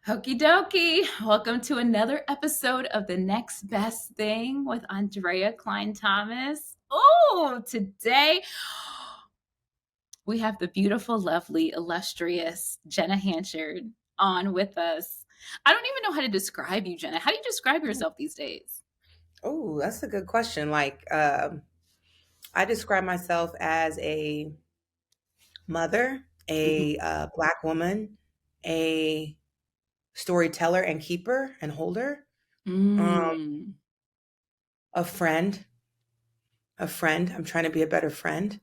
Okie dokie. Welcome to another episode of The Next Best Thing with Andrea Cline-Thomas. Oh, today we have the beautiful, lovely, illustrious Jenna Hanchard on with us. I don't even know how to describe you, Jenna. How do you describe yourself these days? Oh, that's a good question. I describe myself as a mother, Mhm. a Black woman, a storyteller and keeper and holder, um, Mm, a friend, I'm trying to be a better friend.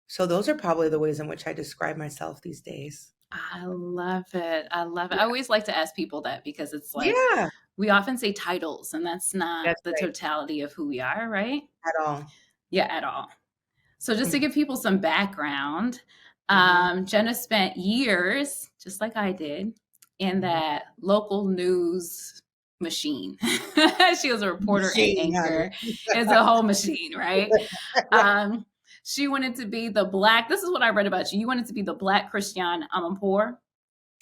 So those are probably the ways in which I describe myself these days. I love it. I love it. I Yeah. always like to ask people that because it's like Yeah, we often say titles, and that's not that's the right. totality of who we are, right? At all. Yeah, at all. So just to give people some background, Mm-hmm. Jenna spent years, just like I did, in Hmm. that local news machine. She was a reporter and Machine, honey. anchor. It's a whole machine, right? Right. Um, she wanted to be the black. This is what I read about you. You wanted to be the black Christiane Amanpour.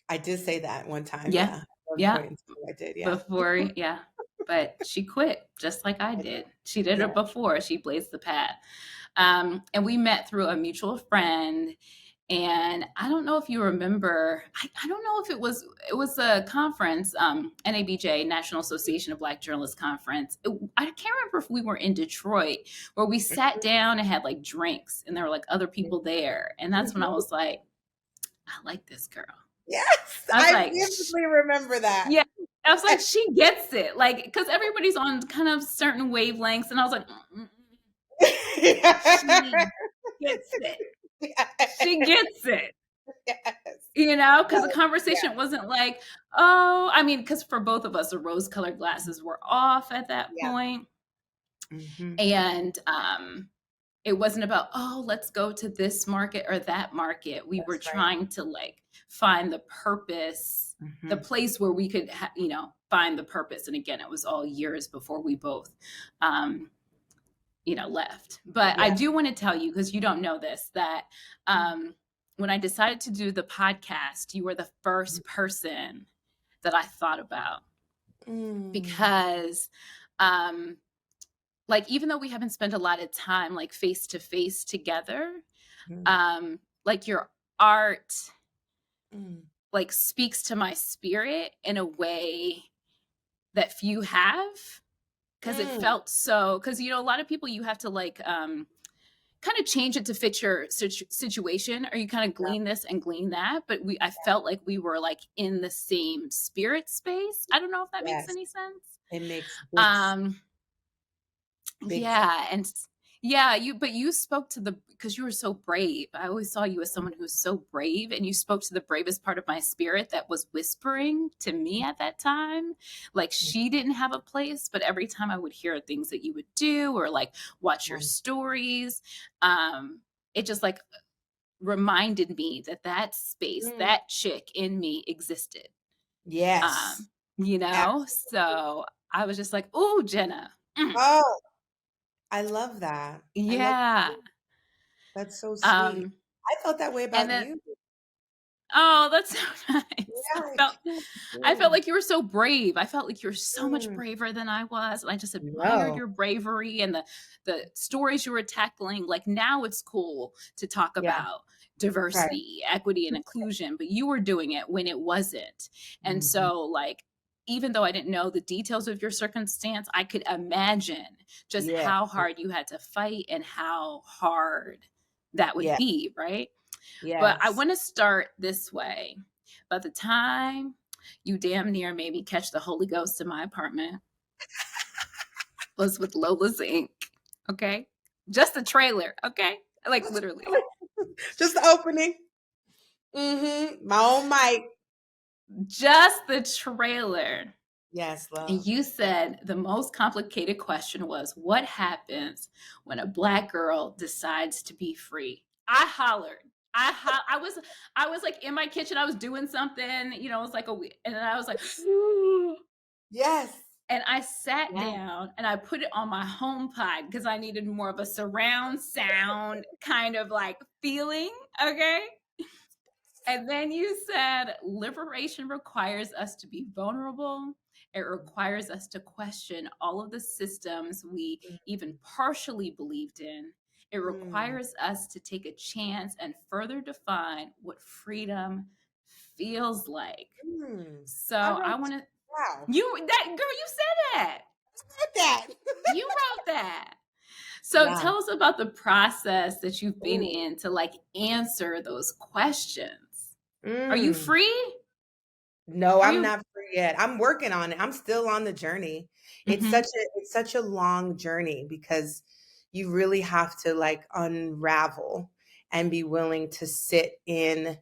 I did say that one time. Yeah, Yeah. At one yeah. point in time, I did. Yeah. Before, yeah. But she quit just like I I did. did. She did Yeah. it before. She blazed the path. And we met through a mutual friend. And I don't know if you remember, I don't know if it was a conference, NABJ, National Association of Black Journalists Conference. I can't remember if we were in Detroit where we sat down and had like drinks and there were like other people there. And that's when I Mhm. was like, I like this girl. Yes, I was I like, vividly remember that. yeah. I was like, she gets it. Like, because everybody's on kind of certain wavelengths. And I was like, she gets it. Yes, She gets it. yes. Because the No, yeah, conversation wasn't like, oh, I mean, because for both of us, the rose colored glasses were off at that yeah. point. Mhm. And it wasn't about, oh, let's go to this market or that market. We were That's right. trying to like find the purpose, the Mhm. place where we could, find the purpose. And again, it was all years before we both, um, left. But I Yeah. do want to tell you, because you don't know this, that when I decided to do the podcast, you were the first person that I thought about Mm. because, um, like, even though we haven't spent a lot of time like face to face together, Mm. like your art Mm. like speaks to my spirit in a way that few have because it Mm. felt so because a lot of people you have to like kind of change it to fit your situation or you kind of Yeah, glean this and glean that but I felt like we were like in the same spirit space. I don't know if that makes yes. any sense. It makes um big sense. yeah, and yeah, you spoke to the because you were so brave. I always saw you as someone who's so brave, and you spoke to the bravest part of my spirit that was whispering to me at that time. Like she didn't have a place, but every time I would hear things that you would do or like watch your Mhm. stories, it just like reminded me that that space, Mm. that chick in me existed. Yes. Um, so I was just like, "Oh, Jenna." Mm, Oh, I love that. I love yeah. that's so sweet. Um, I felt that way and about then you. oh, that's so nice. Yeah, I felt too. like you were so brave. I felt like you were so much Mm. braver than I was. And I just admired No. your bravery and the stories you were tackling. Like now it's cool to talk Yeah, about right. diversity, equity, and inclusion, but you were doing it when it wasn't. And Mhm. so like even though I didn't know the details of your circumstance, I could imagine just Yeah. how hard you had to fight and how hard that would Yeah. be, right? But I Yes. want to start this way. By the time you damn near made me catch the Holy Ghost in my apartment was with Lola's Inc. Okay. Just the trailer. Okay. Like literally. Just the opening. Mhm. My own mic. Just the trailer. Yes, And love. you said the most complicated question was what happens when a black girl decides to be free? I hollered. I was like in my kitchen. I was doing something. It was like and then I was like, Yes. and I sat Yeah. down and I put it on my home pod because I needed more of a surround sound kind of like feeling. Okay. And then you said liberation requires us to be vulnerable. It requires us to question all of the systems we even partially believed in. It Mm, requires us to take a chance and further define what freedom feels like. mm. So I I wrote, want to, wow, that girl, you said that. look at that. You wrote that. So Yeah. tell us about the process that you've been Ooh. in to like answer those questions. Are you Mm. free? No, Are I'm you? not free yet. I'm working on it. I'm still on the journey. Mhm. It's such a long journey because you really have to like unravel and be willing to sit in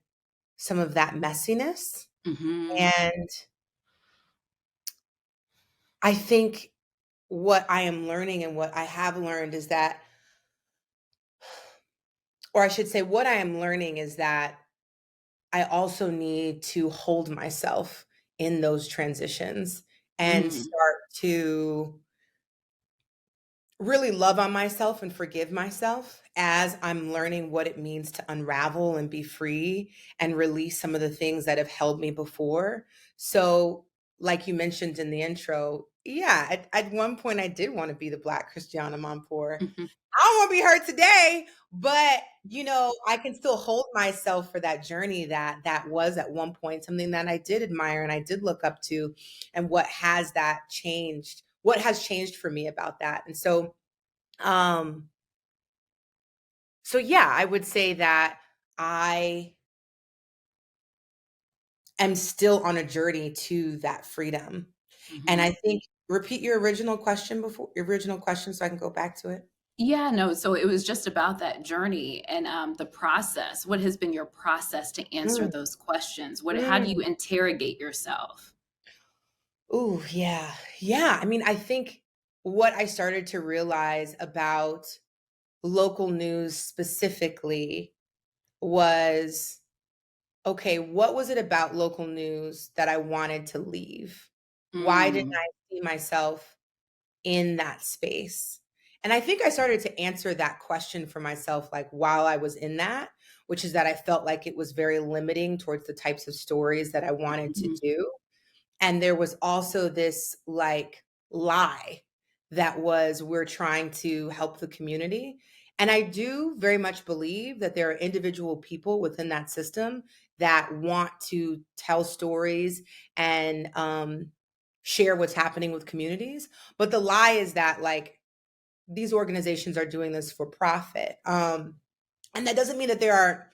some of that messiness. Mhm. And I think what I am learning and what I have learned is that, or I should say, what I am learning is that I also need to hold myself in those transitions and Mm. start to really love on myself and forgive myself as I'm learning what it means to unravel and be free and release some of the things that have held me before. So, like you mentioned in the intro, yeah, at one point I did want to be the Black Christiana Amanpour. Mhm. I don't want to be her today, but I can still hold myself for that journey that was at one point something that I did admire and I did look up to, and what has changed for me about that. And um, so yeah, I would say that I am still on a journey to that freedom. And I Mhm. think repeat your original question so I can go back to it. Yeah, no, so it was just about that journey and, the process. What has been your process to answer Mm, those questions? How do you mm. interrogate yourself? Ooh, yeah. Yeah. I mean, I think what I started to realize about local news specifically was, okay, what was it about local news that I wanted to leave? Why didn't Mm. I see myself in that space? And I think I started to answer that question for myself, like while I was in that, which is that I felt like it was very limiting towards the types of stories that I wanted to Mhm. do. And there was also this like lie that was we're trying to help the community. And I do very much believe that there are individual people within that system that want to tell stories and share what's happening with communities. But the lie is that like these organizations are doing this for profit. And that doesn't mean that there are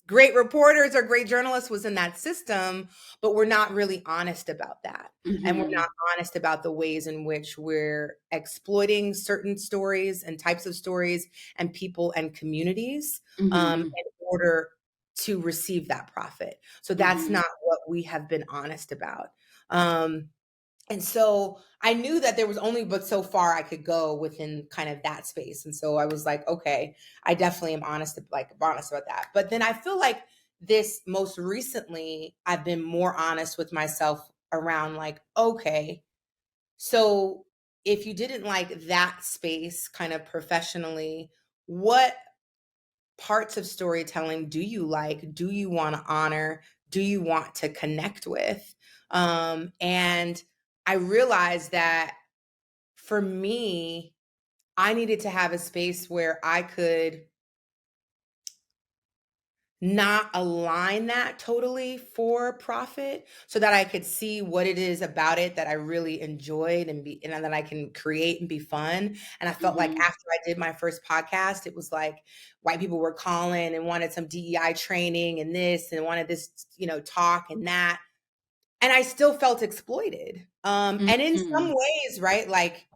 great reporters or great journalists was in that system, but we're not really honest about that. And we're Mhm. not honest about the ways in which we're exploiting certain stories and types of stories and people and communities Mhm. in order to receive that profit. So that's Mhm. not what we have been honest about. Um, and so I knew that there was only but so far I could go within kind of that space. And so I was like, okay, I definitely am honest about that. But then I feel like this most recently, I've been more honest with myself around like, okay, so if you didn't like that space kind of professionally, what parts of storytelling do you like? Do you want to honor? Do you want to connect with? And I realized that for me, I needed to have a space where I could not align that totally for profit so that I could see what it is about it that I really enjoyed and that I can create and be fun. And I felt like Mhm. after I did my first podcast, it was like white people were calling and wanted some DEI training and this and wanted this, talk and that. And I still felt exploited. And in some Mhm. ways, right? Like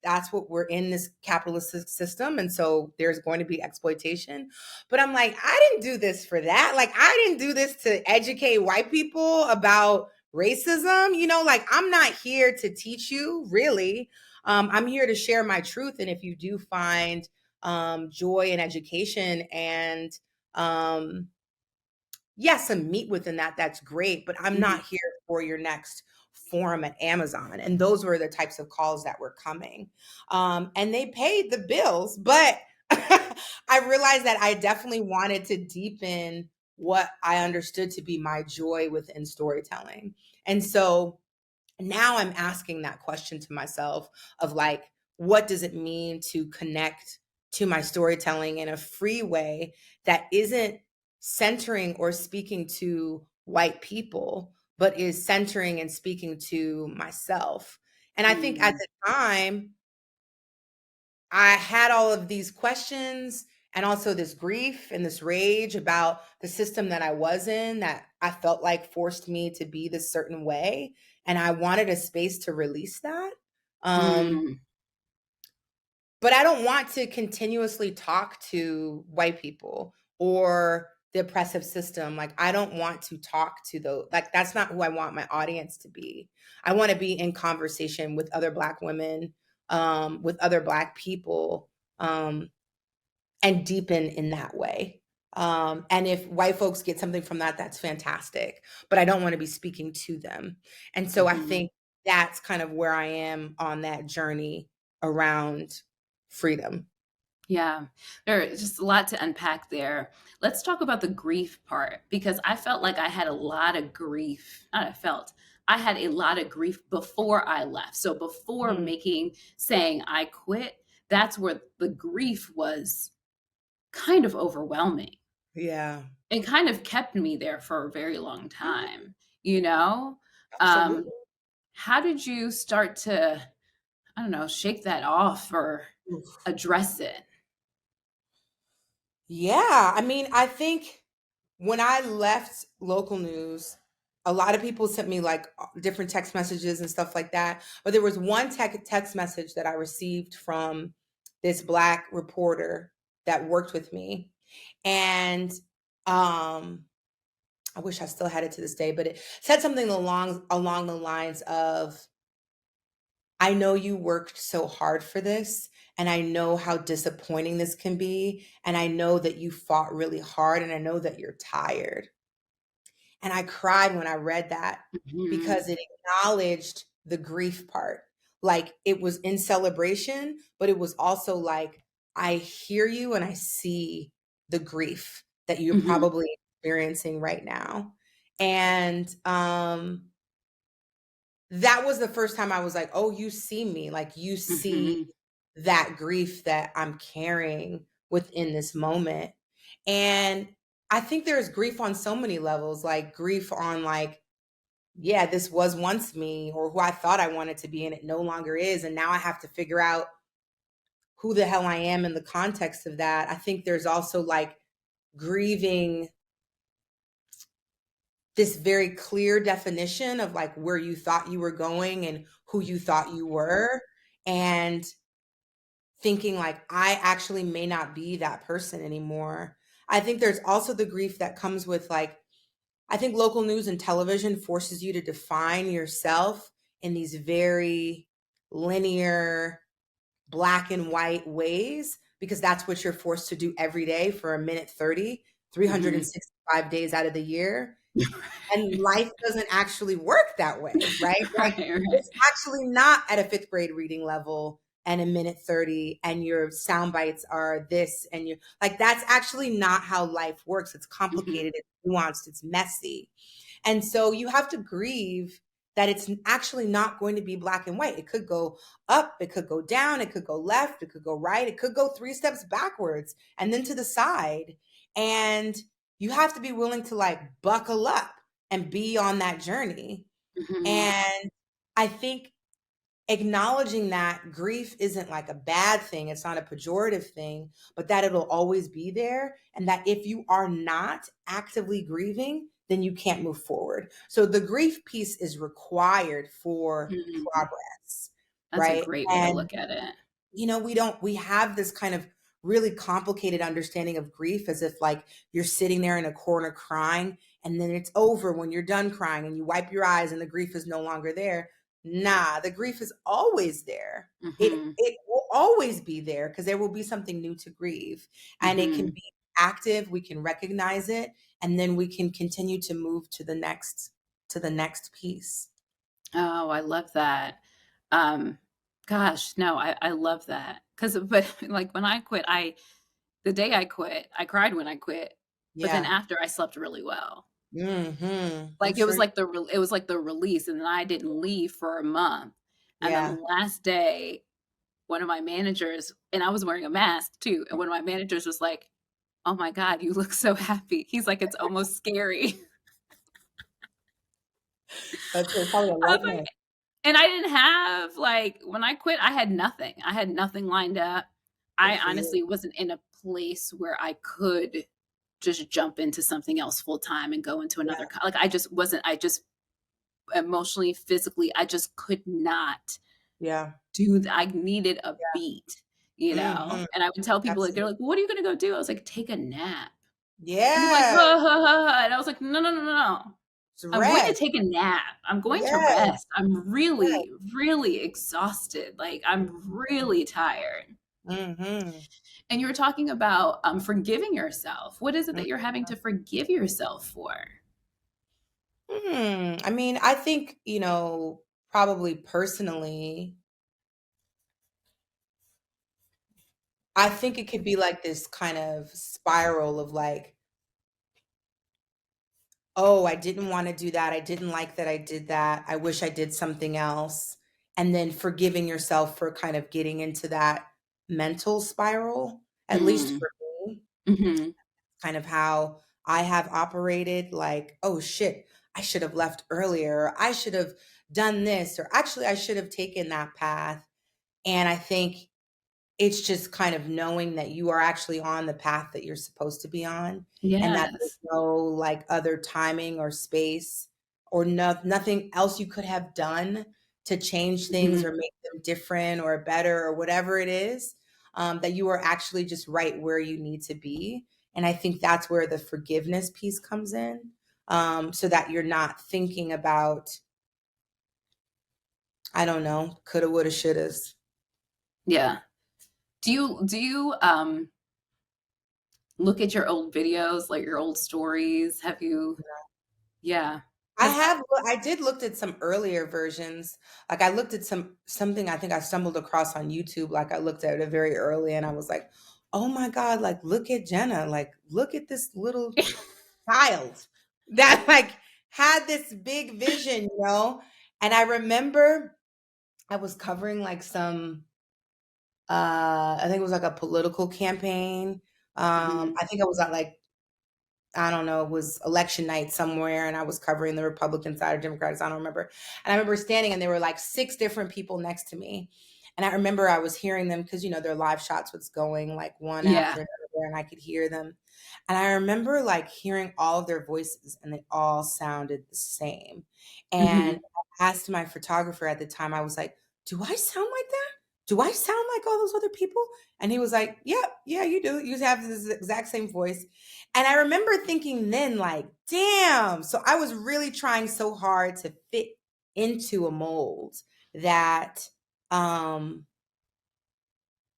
that's what we're in this capitalist system, and so there's going to be exploitation. But I'm like, I didn't do this for that. Like I didn't do this to educate white people about racism. Like I'm not here to teach you really. I'm here to share my truth, and if you do find joy in education and um, yes, some meat within that, that's great, but I'm Mhm. not here for your next forum at Amazon. And those were the types of calls that were coming. And they paid the bills, but I realized that I definitely wanted to deepen what I understood to be my joy within storytelling. And so now I'm asking that question to myself of like, what does it mean to connect to my storytelling in a free way that isn't centering or speaking to white people, but is centering and speaking to myself? And I think at Mm, the time, I had all of these questions and also this grief and this rage about the system that I was in that I felt like forced me to be this certain way. And I wanted a space to release that. Um, mm, but I don't want to continuously talk to white people or the oppressive system. Like, I don't want to talk to those, like, that's not who I want my audience to be. I want to be in conversation with other Black women, with other Black people, um, and deepen in that way. And if white folks get something from that, that's fantastic. But I don't want to be speaking to them. And so I mhm. think that's kind of where I am on that journey around freedom. Yeah, there's just a lot to unpack there. Let's talk about the grief part because I felt like I had a lot of grief. Not I felt, I had a lot of grief before I left. So before Mhm. saying I quit, that's where the grief was kind of overwhelming Yeah. and kind of kept me there for a very long Mhm. time, you know? Absolutely. How did you start to, I don't know, shake that off or Oof. address it? Yeah. I mean, I think when I left local news, a lot of people sent me like different text messages and stuff like that. But there was one text message that I received from this Black reporter that worked with me. And I wish I still had it to this day, but it said something along the lines of, I know you worked so hard for this, and I know how disappointing this can be, and I know that you fought really hard, and I know that you're tired. And I cried when I read that Mhm, because it acknowledged the grief part. Like, it was in celebration, but it was also like, I hear you and I see the grief that you're mhm, probably experiencing right now. And that was the first time I was like, "Oh, you see me, like, you see mhm, that grief that I'm carrying within this moment." And I think there's grief on so many levels, like, grief on, like, yeah, this was once me or who I thought I wanted to be, and it no longer is, and now I have to figure out who the hell I am in the context of that. I think there's also, like, grieving this very clear definition of, like, where you thought you were going and who you thought you were, and thinking like, I actually may not be that person anymore. I think there's also the grief that comes with, like, I think local news and television forces you to define yourself in these very linear black and white ways because that's what you're forced to do every day for a minute 30, three hundred mhm. and sixty-five days out of the year. And life doesn't actually work that way, right? Like, Right, right. it's actually not at a 5th grade reading level and a minute 30 and your sound bites are this and you like, that's actually not how life works. It's Mhm, complicated, it's nuanced, it's messy. And so you have to grieve that it's actually not going to be black and white. It could go up, it could go down, it could go left, it could go right, it could go 3 steps backwards and then to the side. And you have to be willing to like buckle up and be on that journey. mhm, And I think acknowledging that grief isn't like a bad thing, it's not a pejorative thing, but that it'll always be there. And that if you are not actively grieving, then you can't move forward. So the grief piece is required for mhm. progress, That's a right? great way to And look at it. we have this kind of really complicated understanding of grief as if like you're sitting there in a corner crying and then it's over when you're done crying and you wipe your eyes and the grief is no longer there. Nah, the grief is always there. Mhm, It will always be there because there will be something new to grieve and it can mhm. be active, we can recognize it and then we can continue to move to the next piece. Oh, I love that. Um, gosh, no, I love that. Because, but, like, when I quit, the day I quit, I cried when I quit. but then Yeah. after I slept really well. I'm Like, it was sure. like it was like the release, and then I didn't leave for a month, and then the Yeah. last day, one of my managers, and I was wearing a mask too, and one of my managers was like, "Oh my god, you look so happy." He's like, "It's almost scary." That's probably a I was like, lightness. and I didn't have, like, when I quit, I had nothing. I had nothing lined up. Good I for you. honestly wasn't in a place where I could just jump into something else full time and go into another Yeah. co like, I just emotionally, physically, I just could not Yeah. do that. I needed a beat, you know? Mhm. And I would tell people, like, they're Absolutely. like, "What are you gonna go do?" I was like, "Take a nap." And they're like, Yeah. "Ha, ha, ha, ha," and I was like, "No, no, no, no, no. It's I'm going to rest. take a nap. I'm going to Yes. rest. I'm Yes. really, really exhausted. Like, I'm really tired." Mhm. And you were talking about, forgiving yourself. What is it Mhm. that you're having to forgive yourself for? I mean, I think, probably personally, I think it could be like this kind of spiral of like, oh, I didn't want to do that. I didn't like that I did that. I wish I did something else. And then forgiving yourself for kind of getting into that mental spiral, at least Mm, for me, mhm. kind of how I have operated like, oh shit, I should have left earlier. Or I should have done this. Or actually, I should have taken that path. And I think it's just kind of knowing that you are actually on the path that you're supposed to be on, and that there's Yes. no, like, other timing or space or nothing else you could have done to change things Mhm. or make them different or better or whatever it is, that you are actually just right where you need to be, and I think that's where the forgiveness piece comes in, so that you're not thinking about, I don't know, coulda, woulda, shouldas. Yeah. Do you, look at your old videos, like your old stories? Have you Yeah, because I did looked at some earlier versions. Like, I looked at something I think I stumbled across on YouTube, like, I looked at it very early, and I was like, "Oh my god, like, look at Jenna, like, look at this little child that, like, had this big vision," you know? And I remember I was covering, like, some, I think it was, like, a political campaign. Mhm. I think I was at, like, I don't know, it was election night somewhere, and I was covering the Republican side or Democratic side, I don't remember. And I remember standing, and there were like 6 different people next to me. And I remember I was hearing them because, their live shots was going like one after Yeah. another, and I could hear them. And I remember like hearing all of their voices, and they all sounded the same. And Mhm. I asked my photographer at the time, I was like, "Do I sound like that? Do I sound like all those other people?" And he was like, "Yep, yeah, you do. You have this exact same voice." And I remember thinking then, like, damn. So I was really trying so hard to fit into a mold that um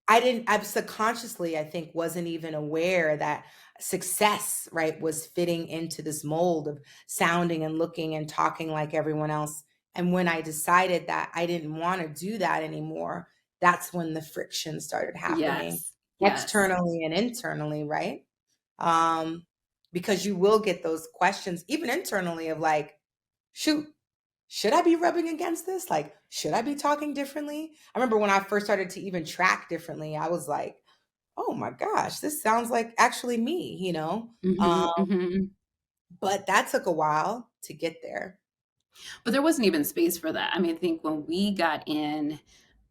I subconsciously, I think, wasn't even aware that success, right, was fitting into this mold of sounding and looking and talking like everyone else. And when I decided that I didn't want to do that anymore, that's when the friction started happening Yes. Yes. externally and internally, right? Um, because you will get those questions, even internally, of like, shoot, should I be rubbing against this? Like, should I be talking differently? I remember when I first started to even track differently, I was like, oh my gosh, this sounds like actually me, you know? Mhm, mhm. But that took a while to get there. But there wasn't even space for that. I mean, I think when we got in,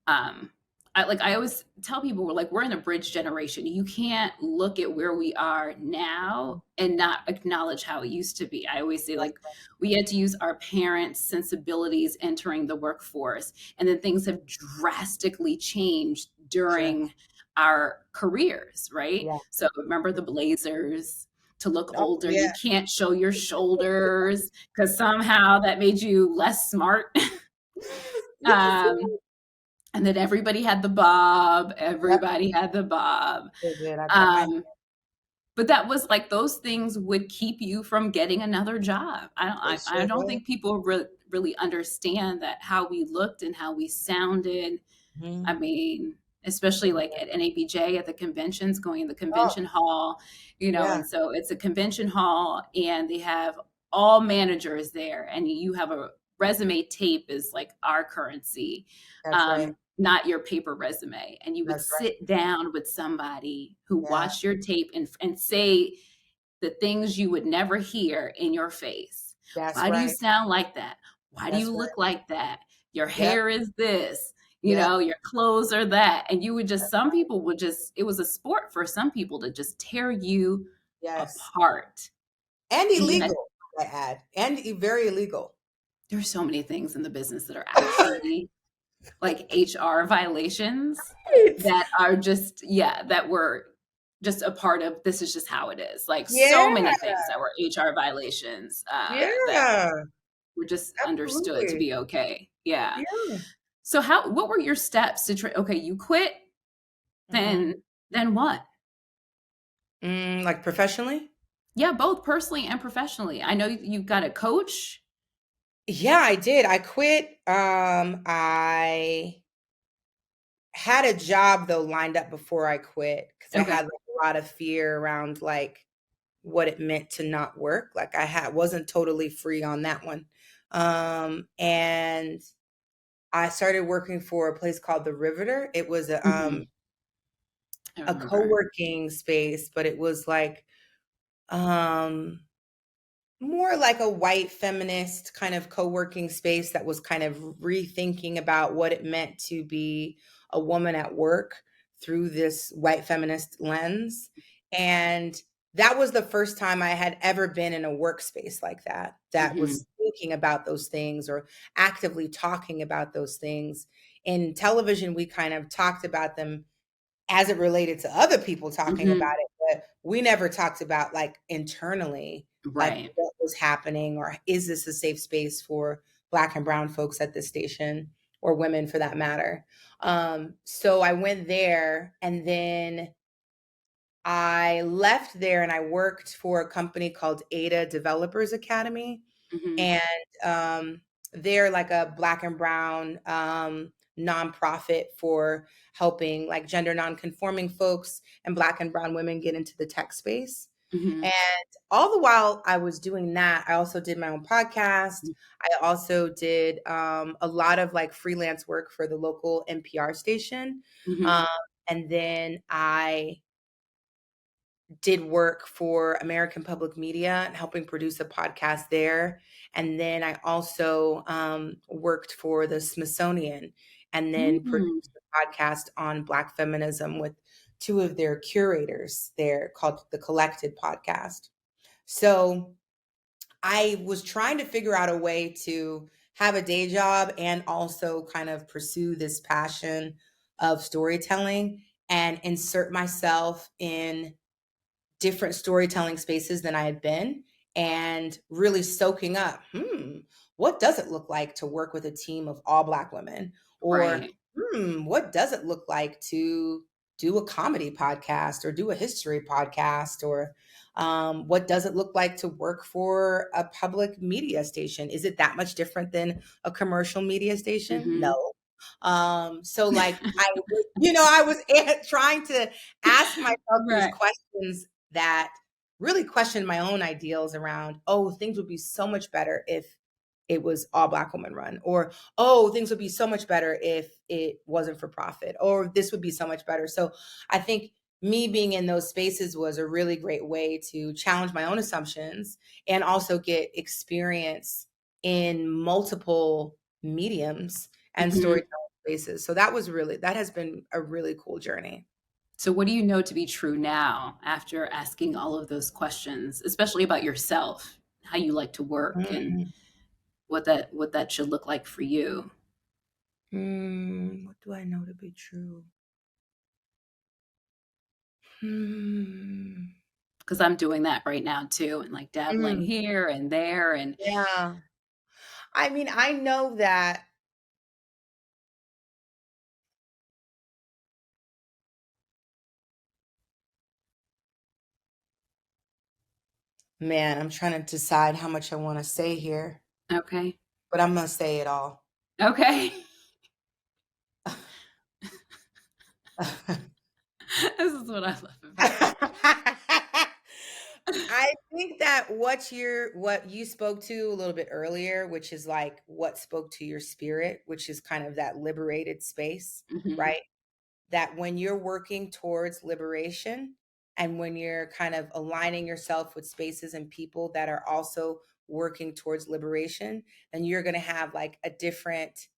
um I always tell people, we're in a bridge generation. You can't look at where we are now and not acknowledge how it used to be. I always say, like, we had to use our parents' sensibilities entering the workforce, and then things have drastically changed Sure. during our careers, right? Yeah. So remember the blazers. To look Oh, older, yeah. you can't show your shoulders because somehow that made you less smart. Yes. Yes. um, and then everybody had the bob, Yep. everybody had the bob. Sure did. I cut my hair. Um, but that was like, those things would keep you from getting another job. They I sure don't did. think people really understand that how we looked and how we sounded. I Mhm. mean, especially like at NABJ at the conventions, going in the Oh, convention hall, yeah, and so it's a convention hall and they have all managers there and you have a resume tape is like our currency, that's right. not your paper resume. And you would That's right. sit down with somebody who Yeah, watched your tape and say the things you would never hear in your face. that's Why do you right. sound like that? Why do you That's look right. like that? Your Yep, hair is this, yep. your clothes are that. And you would just, some people would just, it was a sport for some people to just tear you Yes. apart. And And yet illegal, I add, and very illegal. there's so many things in the business that are actually like HR violations Right. that are just, yeah, that were just a part of this is just how it is. Like so Yeah, many things that were HR violations that yeah, were just understood to absolutely. be okay. Yeah. Yeah. So what were your steps to try? Okay, you quit, Mhm. then what? Like professionally? Yeah, both personally and professionally. I know you've got a coach. Yeah, I did. I quit. I had a job though lined up before I quit because I Okay. had like a lot of fear around like what it meant to not work. Like I had wasn't totally free on that one. And I started working for a place called the Riveter. It was Mhm. I a remember. co-working space, but it was like um more like a white feminist kind of co-working space that was kind of rethinking about what it meant to be a woman at work through this white feminist lens. And that was the first time I had ever been in a workspace like that, that Mhm. was thinking about those things or actively talking about those things. In television, we kind of talked about them as it related to other people talking about Mhm. it, but we never talked about, like, internally, like, Right. what was happening or is this a safe space for Black and brown folks at this station or women for that matter? So I went there, and then I left there and I worked for a company called Ada Developers Academy, Mhm. and they're like a Black and brown nonprofit for helping like gender nonconforming folks and Black and brown women get into the tech space. Mhm. And all the while I was doing that, I also did my own podcast. I also did a lot of like freelance work for the local NPR station. Um, Mhm. and then I did work for American Public Media and helping produce a podcast there. And then I also worked for the Smithsonian and then Mhm. produced a podcast on Black feminism with two of their curators there called the Collected Podcast. So I was trying to figure out a way to have a day job and also kind of pursue this passion of storytelling and insert myself in different storytelling spaces than I had been and really soaking up, what does it look like to work with a team of all Black women? Or, Right. what does it look like to do a comedy podcast or do a history podcast? Or what does it look like to work for a public media station? Is it that much different than a commercial media station? Mhm. No. So like I was trying to ask myself these Right. questions that really questioned my own ideals around, oh, things would be so much better if it was all Black women run, or oh, things would be so much better if it wasn't for profit, or this would be so much better. So I think me being in those spaces was a really great way to challenge my own assumptions and also get experience in multiple mediums and Mhm. storytelling spaces. So that has been a really cool journey. So what do you know to be true now after asking all of those questions, especially about yourself, how you like to work and Mm. what that should look like for you? What do I know to be true? Hmm. Because I'm doing that right now too, and like dabbling Mm, here and there. And yeah. I mean, I know that, man, I'm trying to decide how much I want to say here, okay. but I'm going to say it all. Okay. This is what I love about it. I think that what you spoke to a little bit earlier, which is like what spoke to your spirit, which is kind of that liberated space, Mhm. right? That when you're working towards liberation and when you're kind of aligning yourself with spaces and people that are also working towards liberation, then you're going to have like a different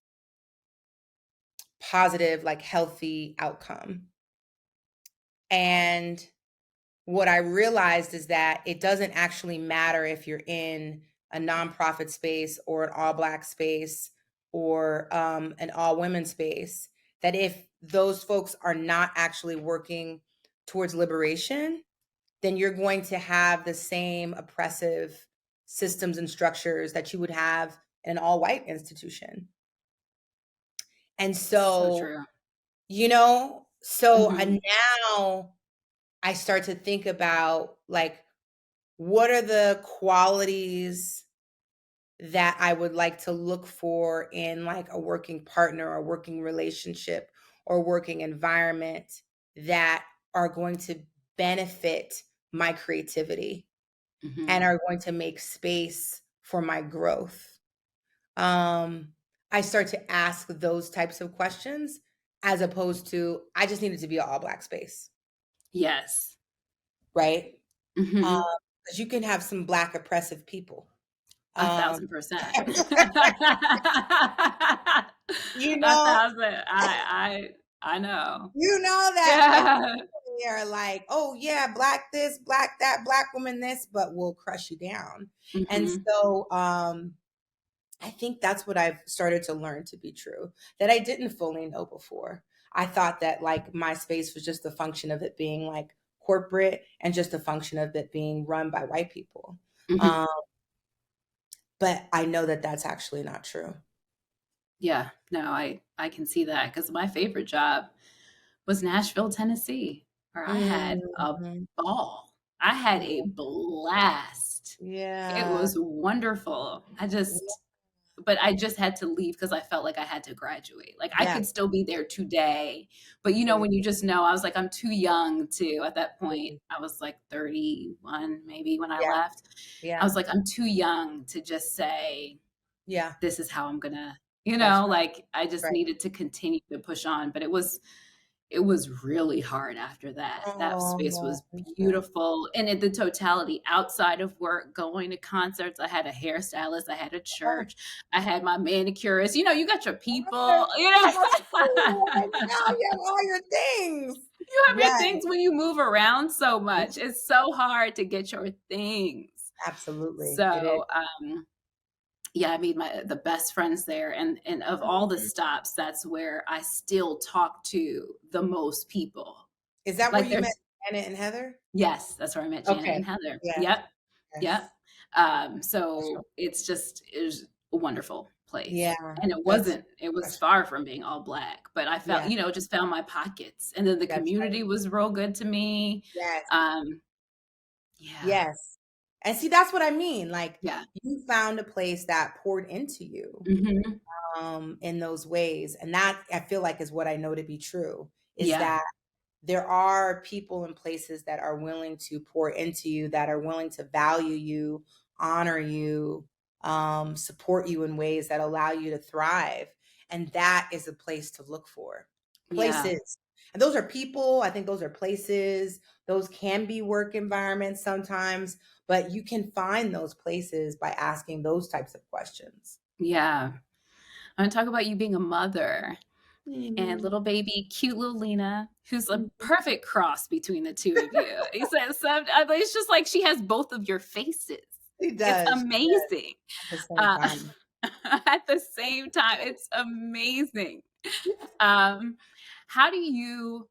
positive, like healthy outcome. And what I realized is that it doesn't actually matter if you're in a nonprofit space or an all black space or an all women space, that if those folks are not actually working towards liberation, then you're going to have the same oppressive systems and structures that you would have in an all white institution. And So so, true. Mhm. now I start to think about like, what are the qualities that I would like to look for in like a working partner or working relationship or working environment that are going to benefit my creativity and Mhm. are going to make space for my growth? Um, I start to ask those types of questions as opposed to I just need it to be an all black space, Yes. right? Um, Mhm. because you can have some black oppressive people. Um, 1,000%. you A know, 1,000. I know. you know that people Yeah. are like, "Oh yeah, black this, black that, black woman this," but will crush you down. And Mhm. so, I think that's what I've started to learn to be true that I didn't fully know before. I thought that like my space was just a function of it being like corporate and just a function of it being run by white people. Mhm. Um, but I know that that's actually not true. Yeah. No, I can see that because my favorite job was Nashville, Tennessee, where I had a Mhm. ball. I had Yeah. a blast. It Yeah. was wonderful. Yeah. But I just had to leave because I felt like I had to graduate. Like, I Yes. could still be there today, but, Yeah. when you just know, I was like, I'm too young to at that point, Mhm. I was, like, 31 maybe when I Yeah. left. I Yeah. was like, I'm too young to just say, Yeah. "This is how I'm gonna," That's right. like, I just Right. needed to continue to push on, but it was really hard after that. That space Oh, was yeah. beautiful, and in the totality, outside of work, going to concerts, I had a hairstylist, I had a Oh, church, I had my manicurist, you got your okay. people, That's cool. Like, now you have all your things. you have your Yes, things when you move around so much, it's so hard to get your things. absolutely. It is. So, yeah, I made the best friends there, and of all the stops, that's where I still talk to the most people. Is that where Like, you met there's Janet and Heather? Yes, that's where I met Janet Okay. and Heather. Yes. Yep, yep. Yes. Special. So it was a wonderful place, Yeah. and That's it was special. far from being all black, but I felt, Yeah. just found my pockets, and then the That's right. community was real good to me. Yes. Um, yeah, Yes. And see, that's what I mean. Like yeah, you found a place that poured into you mhm, in those ways. And that I feel like is what I know to be true is yeah, that there are people and places that are willing to pour into you, that are willing to value you, honor you, support you in ways that allow you to thrive. And that is a place to look for. yeah, Places. And those are people, I think those are places. Those can be work environments sometimes, but you can find those places by asking those types of questions. yeah. I wanna talk about you being a mother and Mhm. little baby, cute little Lena, who's a Mhm. perfect cross between the 2 of you. It's just like she has both of your faces. She It's does. She does amazing. at the same Uh, time. at the same time, it's amazing. Um, how do you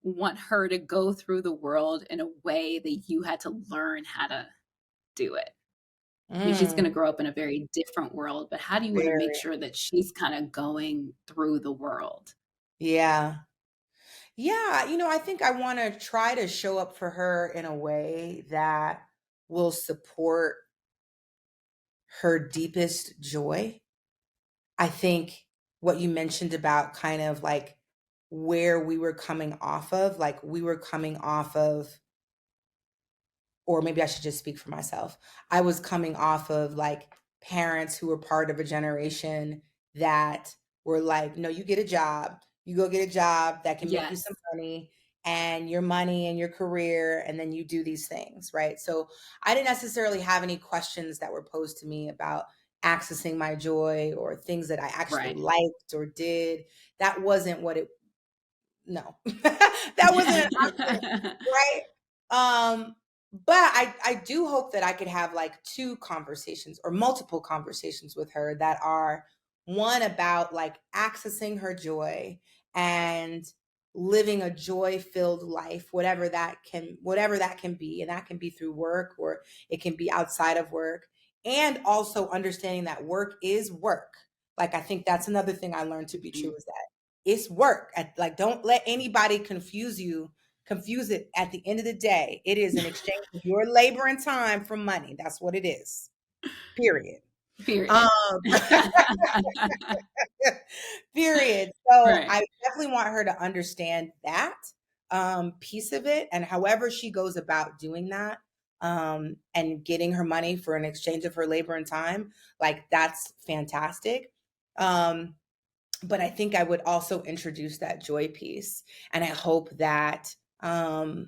want her to go through the world in a way that you had to learn how to do it? I mean, she's gonna Mm, grow up in a very different world, but how do you wanna make very. sure that she's kinda going through the world? Yeah. Yeah, I think I wanna try to show up for her in a way that will support her deepest joy. I think what you mentioned about kind of like where we were coming off of. Like, we were coming off of, or maybe I should just speak for myself. I was coming off of like parents who were part of a generation that were like, no, you get a job, you go get a job that can make you some Yes. money and your money and your career, and then you do these things, right? So I didn't necessarily have any questions that were posed to me about accessing my joy or things that I actually Right. liked or did. That wasn't what it, no, that wasn't an option, right? But I do hope that I could have like two conversations or multiple conversations with her that are one about like accessing her joy and living a joy-filled life, whatever that can be. And that can be through work or it can be outside of work. And also understanding that work is work. Like, I think that's another thing I learned to be true, is that it's work. Like, don't let anybody confuse it. At the end of the day, it is an exchange of your labor and time for money. That's what it is. Period. Period. Um, period. So Right. I definitely want her to understand that piece of it, and however she goes about doing that, and getting her money for an exchange of her labor and time, like, that's fantastic. Um, but I think I would also introduce that joy piece. And I hope that, yeah,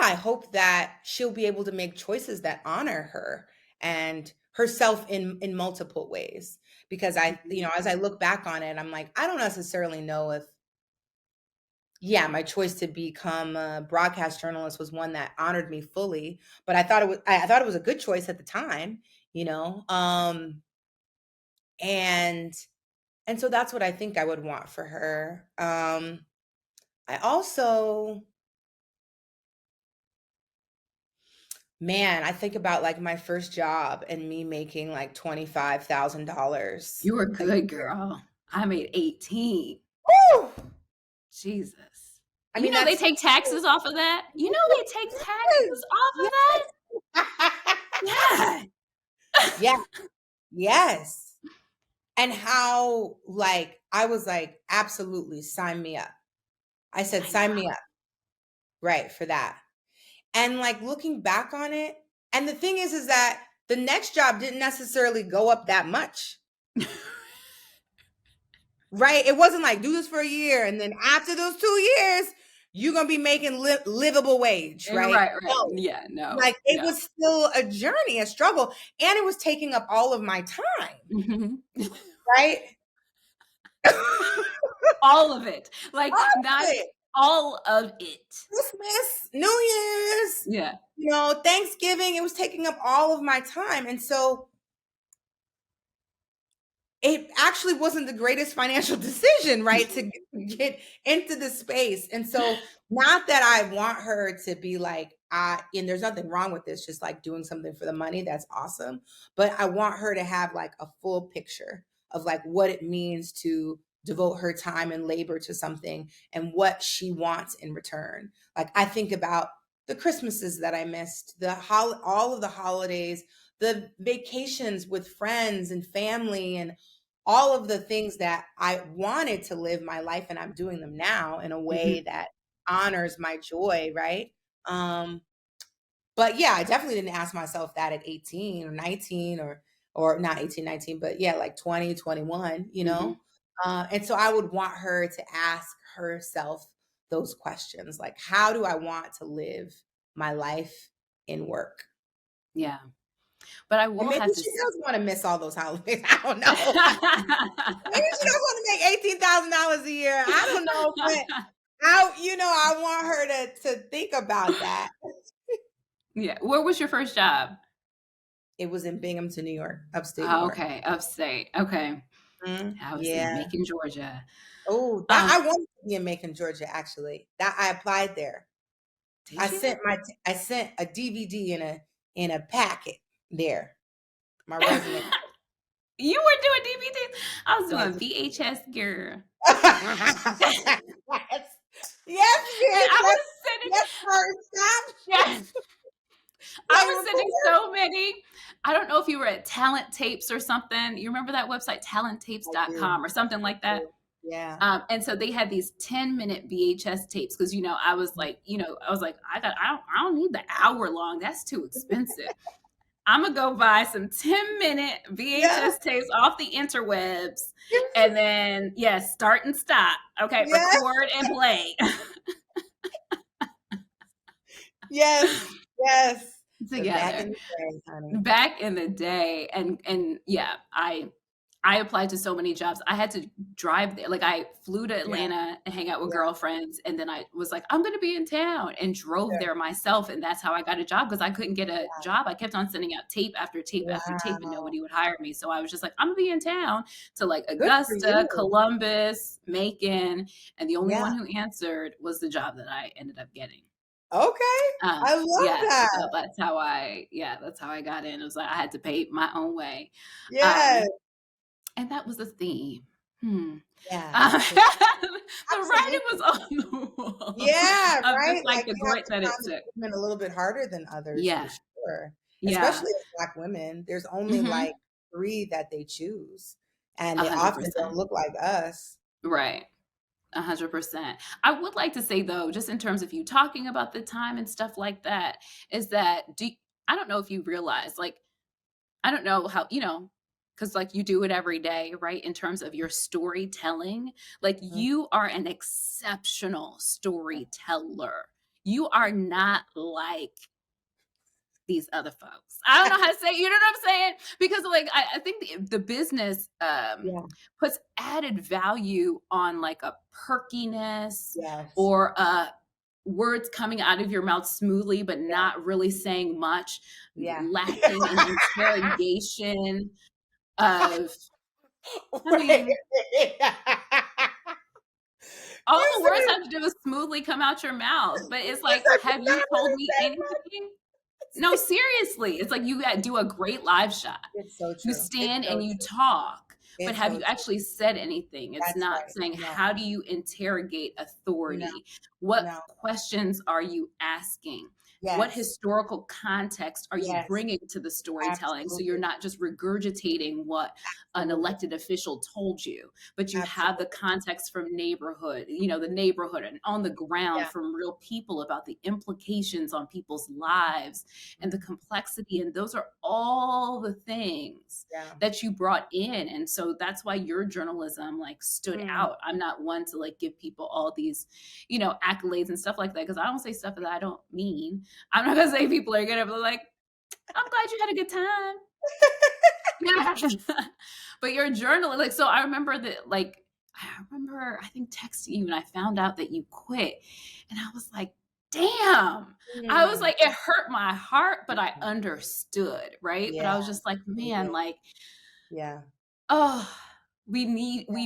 I hope that she'll be able to make choices that honor her and herself in multiple ways. Because Mhm. as I look back on it, I'm like, I don't necessarily know if, yeah, my choice to become a broadcast journalist was one that honored me fully, but I thought it was a good choice at the time, you know. And so that's what I think I would want for her. I also, man, I think about like my first job and me making like $25,000 You were a year. good, girl. I made 18. Woo! Jesus. I You mean, know they that's take taxes off of that? You know they take taxes off of yes, that? yes, Yeah. yes, yes. And how, like, I was like, absolutely, sign me up. I said, I sign me up, right, for that. And like looking back on it, and the thing is that the next job didn't necessarily go up that much. know. Right? It wasn't like do this for a year and then after those 2 years, you're gonna be making livable wage, right? Right, right. No. Yeah, no, Like, it no. was still a journey, a struggle, and it was taking up all of my time, Mhm. right? All of it. Like, All of not it. all of it. Christmas, New Year's, Yeah. Thanksgiving, it was taking up all of my time, and so it actually wasn't the greatest financial decision, right, to get into the space. And so, not that I want her to be like, and there's nothing wrong with this, just like doing something for the money, that's awesome. But I want her to have like a full picture of like what it means to devote her time and labor to something and what she wants in return. Like, I think about the Christmases that I missed, all of the holidays, the vacations with friends and family, and all of the things that I wanted to live my life, and I'm doing them now in a way Mhm. that honors my joy, right? Um, but yeah, I definitely didn't ask myself that at 18 or 19, or not 18, 19, but yeah, like 20, 21, Mhm. And so I would want her to ask herself those questions, like, how do I want to live my life in work? Yeah. But I And will maybe have to she s does want to miss all those holidays. I don't know. Maybe she does want to make $18,000 a year. I don't know, but I want her to think about that. Yeah. Where was your first job? It was in Binghamton, New York, upstate New Oh, York. okay, upstate. Okay. I was in Yeah. Macon, Georgia. Oh, that Um, I wanted to be in Macon, Georgia, actually. That I applied there. did you? I sent a DVD in a packet there. My resume. You were doing DVDs? I was I doing did. VHS, girl. Yes. Yes, And bitch. I Yes, was sending yes, first stop. yes. I Play was sending recorder. so many. I don't know if you were at Talent Tapes or something. You remember that website, I do. talenttapes.com or something I like that? do. Yeah. And so they had these 10-minute VHS tapes because, I was like, I don't need the hour long. That's too expensive. I'm gonna go buy some 10-minute Yes. VHS tapes off the interwebs, and then yes, start and stop. Okay, Yes. record and play. Yes. Yes. The back Together. in the day, honey. Back in the day, and yeah, I applied to so many jobs. I had to drive there. Like, I flew to Yeah. Atlanta and hang out with Yeah. girlfriends, and then I was like, "I'm gonna be in town," and drove Sure. there myself, and that's how I got a job because I couldn't get a job. I kept on sending out tape after tape after tape, and Wow. nobody would hire me, so I was just like, "I'm gonna be in town," to, like, Good for Augusta, you. Columbus, Macon, and the only Yeah. one who answered was the job that I ended up getting. Okay. I love Yeah, so that. that's how I got in. It was like I had to pay my own way. Yes. Um, and that was the theme. Hmm. Yeah. Uh, For the writing was absolutely. on the wall Yeah, of just, right? like, Like, the we have grit to that it find the took. women a little bit harder than others for Yeah, sure, yeah. especially as Black women. There's only, like, Mhm. 3 that they choose, and they often don't 100%. look like us. Right. 100%. I would like to say, though, just in terms of you talking about the time and stuff like that, is that I don't know if you realize, like, I don't know how, because, like, you do it every day, right? In terms of your storytelling, like, Mhm. you are an exceptional storyteller. You are not like these other folks. I don't know how to say, you know what I'm saying? Because, like, I think the business Yeah. puts added value on, like, a perkiness Yes. or words coming out of your mouth smoothly, but Yeah. not really saying much, Yeah. lacking in interrogation of, I Right. mean, all You the words said have to do is smoothly come out your mouth, but it's you like, said have you not told really me say anything? No, much. seriously, it's like you do a great live shot. It's so You true. It's stand so and you true. talk, but It's have so you true. actually said anything? It's That's not right. saying, No, how do you interrogate no, authority? What no. questions are you asking? What Yes. historical context are you Yes. bringing to the storytelling? So you're Absolutely. not just regurgitating what an Absolutely. elected official told you, but you have the Absolutely. context from the neighborhood and on the ground Yeah. from real people about the implications on people's lives and the Mhm. complexity. And those are all the things Yeah. that you brought in. And so that's why your journalism, like, stood Mm. out. I'm not one to, like, give people all these, accolades and stuff like that, because I don't say stuff that I don't mean. I'm not gonna say people are gonna be like, I'm glad you had a good time. Yeah. But you're a journalist, like, so I think texting you and I found out that you quit, and I was like, "Damn." I was Mm. like, it hurt my heart, but I understood, right? But Yeah, I was just like, "Man, absolutely. like, Yeah. oh, we Yeah.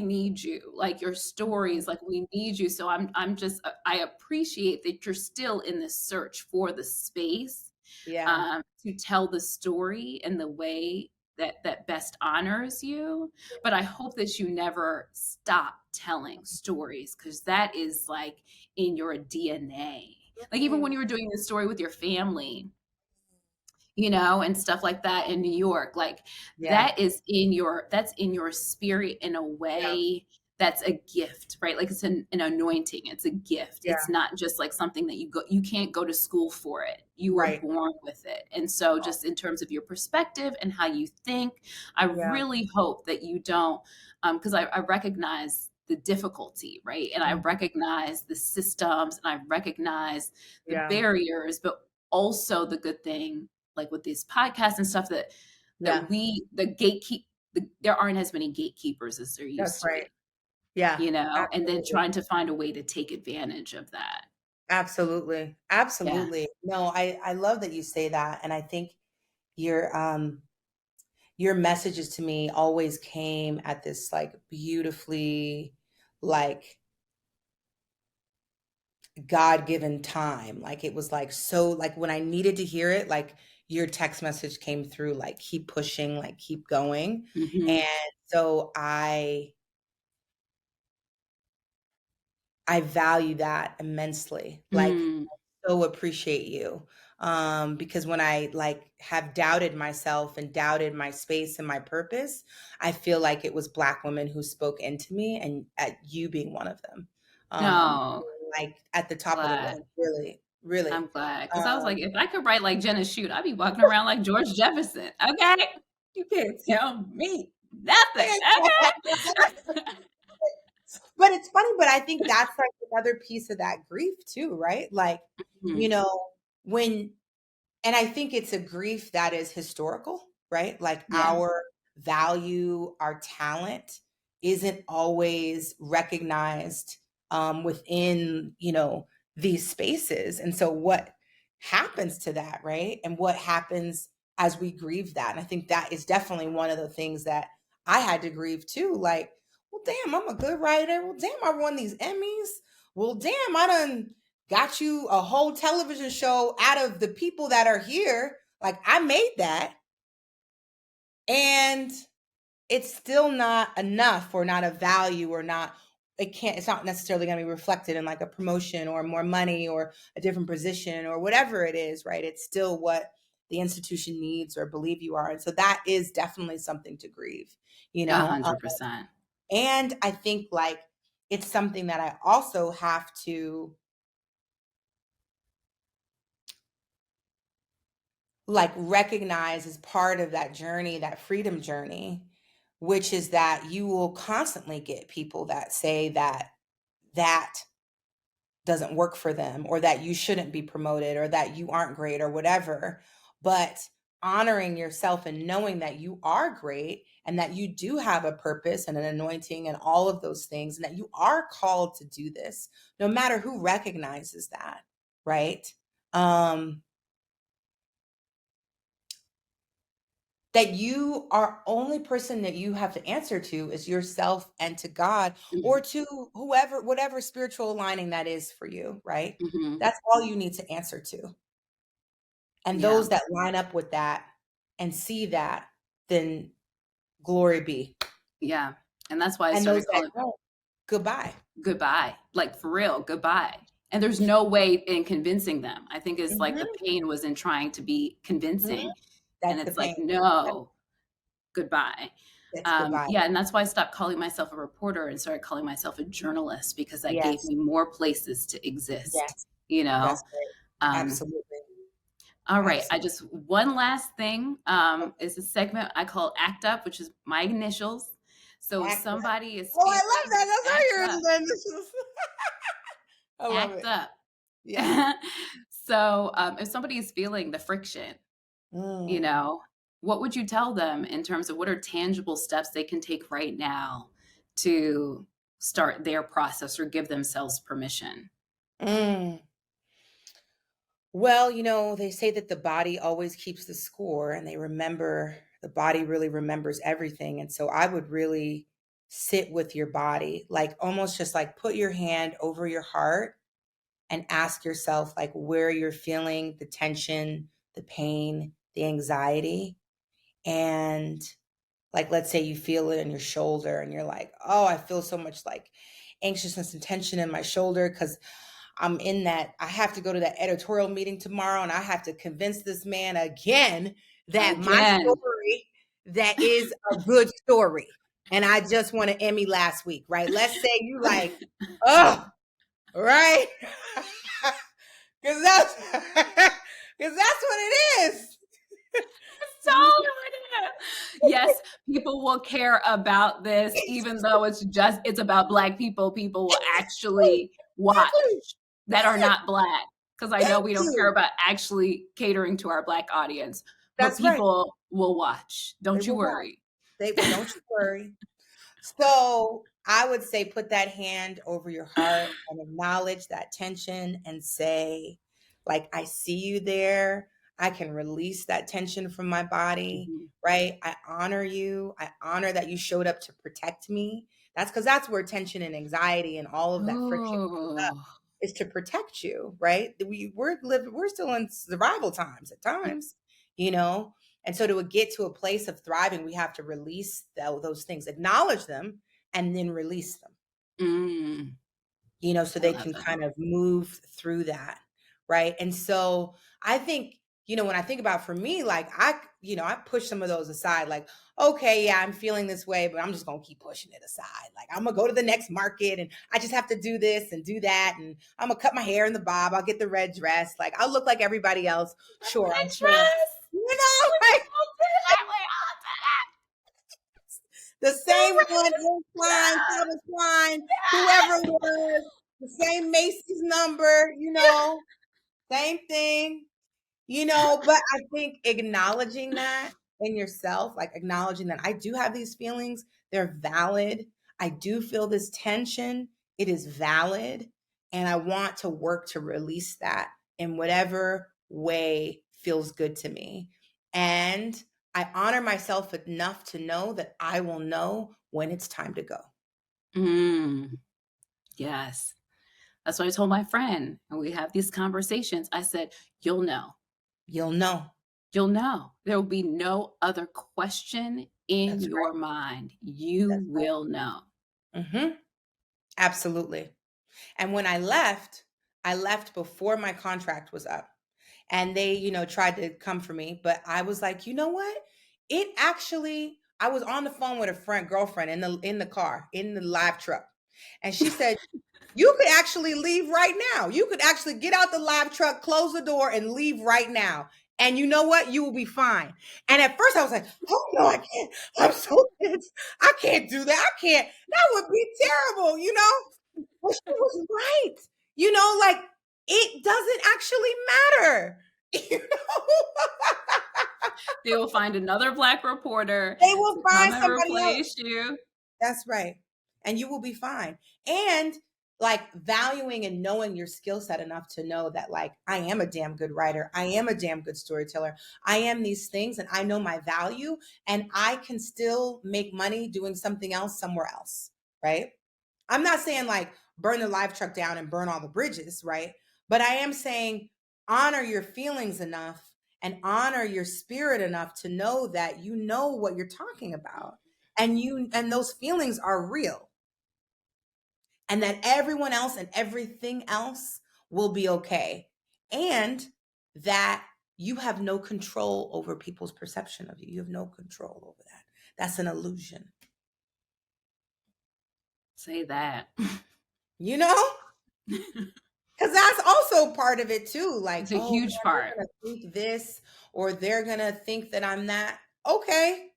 need you. Like, your Mhm. stories, like, we need you." So I'm just I appreciate that you're still in this search for the space, Yeah. to tell the story in the way that best honors you. But I hope that you never stop telling stories, because that is, like, in your DNA. Like, even Mm. when you were doing the story with your family, and stuff like that in New York, like, Yeah. that's in your spirit in a Yeah. way that's a gift, right? Like, it's an anointing, it's a gift. It's Yeah. not just like something that you can't go to school for it. You were Right. born with it. And so Oh, just in terms of your perspective and how you think, I yeah. really hope that you don't, because I recognize the difficulty, right? And I Mhm. recognize the systems and I recognize the Yeah. barriers, but also the good thing, like with these podcasts and stuff, that Yeah. we the gatekeep there aren't as many gatekeepers as there That's used to right. be, Yeah. and then Absolutely. trying to find a way to take advantage of that. Absolutely. Yeah. Absolutely. No, I love that you say that, and I think your, your messages to me always came at this, like, beautifully, like, God-given time. Like, it was, like, so like, when I needed to hear it, like, your text message came through, like, "Keep pushing, like, keep going." And Mhm. so I value that immensely. Like, Mm. so appreciate you. Because when I like have doubted myself and doubted my space and my purpose, I feel like it was Black women who spoke into me, and at you being one of them. No, Like at the top of the glad. list, really, really. I'm glad, because I was like, Um, if I could write like Jenna Shoot, I'd be walking around like George Jefferson. Okay, you can't tell me nothing. Okay. but it's funny, but I think that's like another piece of that grief too, right? Like, you Mhm. know, when and I think it's a grief that is historical, right? Like Yeah, our value, our talent isn't always recognized within, these spaces. And so what happens to that, right? And what happens as we grieve that? And I think that is definitely one of the things that I had to grieve too. Like, well, damn, I'm a good writer. Well, damn, I won these Emmys. Well, damn, I done got you a whole television show out of the people that are here. Like I made that, and it's still not enough or not a value or not it's not necessarily going to be reflected in like a promotion or more money or a different position or whatever it is, right? It's still what the institution needs or believe you are. And so that is definitely something to grieve, you know? 100%. And I think like it's something that I also have to like recognize as part of that journey, that freedom journey, which is that you will constantly get people that say that that doesn't work for them or that you shouldn't be promoted or that you aren't great or whatever. But honoring yourself and knowing that you are great and that you do have a purpose and an anointing and all of those things, and that you are called to do this, no matter who recognizes that, right? Um, that you are only person that you have to answer to is yourself and to God or Mhm, to whoever, whatever spiritual aligning that is for you, right? mhm. That's all you need to answer to. And Yeah, those that line up with that and see that, then glory be. yeah, and that's why I And those started that calling don't, goodbye. goodbye, like, for real, goodbye, and there's no way in convincing them. I think it's like the Mhm, pain was in trying to be mhm. convincing, and That's the it's like, pain. Yep, "No, goodbye." that's goodbye. Yeah, and that's why I stopped calling myself a reporter and started calling myself a journalist, because that gave Yes, me more places to exist, yes, you know? that's great. Um, Absolutely, all right, I absolutely. just one last thing, is a segment I call ACT UP, which is my initials. So if Act up. somebody is Oh, I love feeling that. ACT That's UP, how you're initials. I love ACT it. UP. Yes. So, if somebody is feeling the friction, you Mm, know, what would you tell them in terms of what are tangible steps they can take right now to start their process or give themselves permission? mm. Well, they say that the body always keeps the score and the body really remembers everything. And so I would really sit with your body, like almost just like put your hand over your heart and ask yourself like where you're feeling the tension, the pain, the anxiety. And like, let's say you feel it in your shoulder and you're like, oh, I feel so much like anxiousness and tension in my shoulder because I'm in that. I have to go to that editorial meeting tomorrow and I have to convince this man again that my Again. story that is a good story. And I just won an Emmy last week, right? Let's say you like, oh, right? Because that's because that's what it is. Totally it. Yes, people will care about this, even though it's about Black people. People will actually watch Exactly. that are not Black, because I know Thank we don't care you. about actually catering to our Black audience, but That's right. people will watch. They Don't you will watch. worry. They will. Don't you worry. So I would say put that hand over your heart and acknowledge that tension and say, like, I see you there. I can release that tension from my body, Mhm. right? I honor you. I honor that you showed up to protect me. That's because that's where tension and anxiety and all of that friction comes up, Ooh. is to protect you, right? We're still in survival times at times, you know? And so to get to a place of thriving, we have to release those things, acknowledge them, and then release them, Mm, so I they love can it. kind of move through that. right? And so I think, when I think about for me, like I push some of those aside, like, okay, yeah, I'm feeling this way, but I'm just gonna keep pushing it aside. Like I'm gonna go to the next market and I just have to do this and do that. And I'm gonna cut my hair in the bob. I'll get the red dress. Like I'll look like everybody else. The Sure, red I'm sure. dress. Like We all the did same it. one, The red Thomas Klein, whoever dress. it was, the same Macy's number, same thing. But I think acknowledging that in yourself, like acknowledging that I do have these feelings, they're valid. I do feel this tension, it is valid. And I want to work to release that in whatever way feels good to me. And I honor myself enough to know that I will know when it's time to go. Yes. That's what I told my friend. And we have these conversations. I said, you'll know. You'll know. You'll know. There will be no other question in That's your mind. You right. will know. Absolutely. And when I left before my contract was up. And they, tried to come for me, but I was like, you know what? I was on the phone with a girlfriend in the car, in the live truck. And she said, you could actually leave right now. You could actually get out the live truck, close the door, and leave right now. And you know what? You will be fine. And at first I was like, oh no, I can't. I'm so tense. I can't do that. I can't. That would be terrible, But she was right. Like it doesn't actually matter. You know? They will find another Black reporter They will to come find and somebody else. replace you. That's right. And you will be fine. And like valuing and knowing your skill set enough to know that like I am a damn good writer. I am a damn good storyteller. I am these things and I know my value and I can still make money doing something else somewhere else, right? I'm not saying like burn the live truck down and burn all the bridges, right? But I am saying honor your feelings enough and honor your spirit enough to know that you know what you're talking about and those feelings are real and that everyone else and everything else will be okay and that you have no control over people's perception of you. You have no control over that. That's an illusion. Say that. You know? Because that's also part of it too. Like, It's a oh, huge man, part. they're going to think this or they're going to think that I'm that. Okay,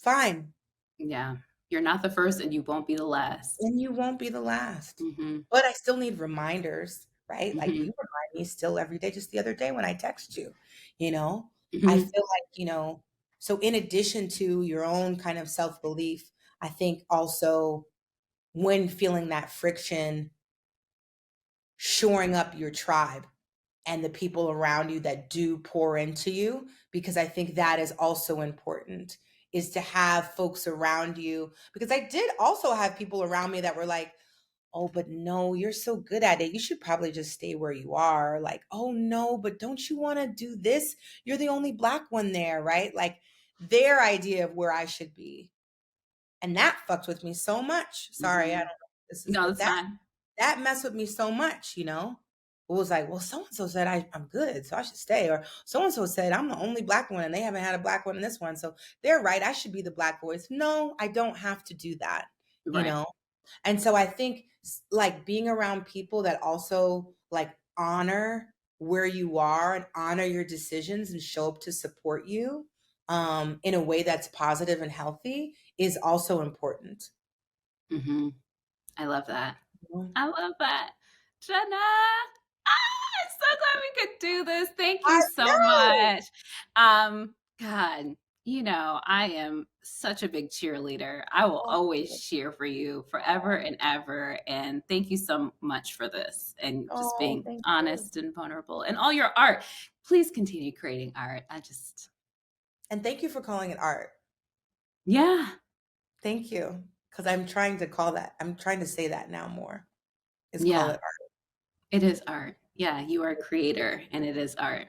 fine. Yeah. You're not the first and you won't be the last. And you won't be the last. Mm-hmm. But I still need reminders, right? Like Mm-hmm. you remind me still every day, just the other day when I text you, I Mm-hmm. feel like, so in addition to your own kind of self-belief, I think also when feeling that friction, shoring up your tribe and the people around you that do pour into you, because I think that is also important, is to have folks around you. Because I did also have people around me that were like, oh, but no, you're so good at it. You should probably just stay where you are. Like, oh no, but don't you want to do this? You're the only Black one there, right? Like their idea of where I should be. And that fucked with me so much. Sorry, I Mm-hmm. don't know what this is, No, but that's fine. that messed with me so much, It was like, well, so and so said I'm good, so I should stay. Or so and so said I'm the only Black one and they haven't had a Black one in this one. So they're right. I should be the Black voice. No, I don't have to do that, you Right. know? And so I think like being around people that also like honor where you are and honor your decisions and show up to support you in a way that's positive and healthy is also important. Mm-hmm. I love that. Mhm. I love that. Jenna, I'm so glad we could do this. Thank I you so know. much. God, I am such a big cheerleader. I will always cheer for you forever and ever. And thank you so much for this and just Oh, being thank you. honest and vulnerable and all your art. Please continue creating art. And thank you for calling it art. Yeah, Thank you. Because I'm trying to say that now more, is call yeah, it art. it is art. Yeah, you are a creator and it is art.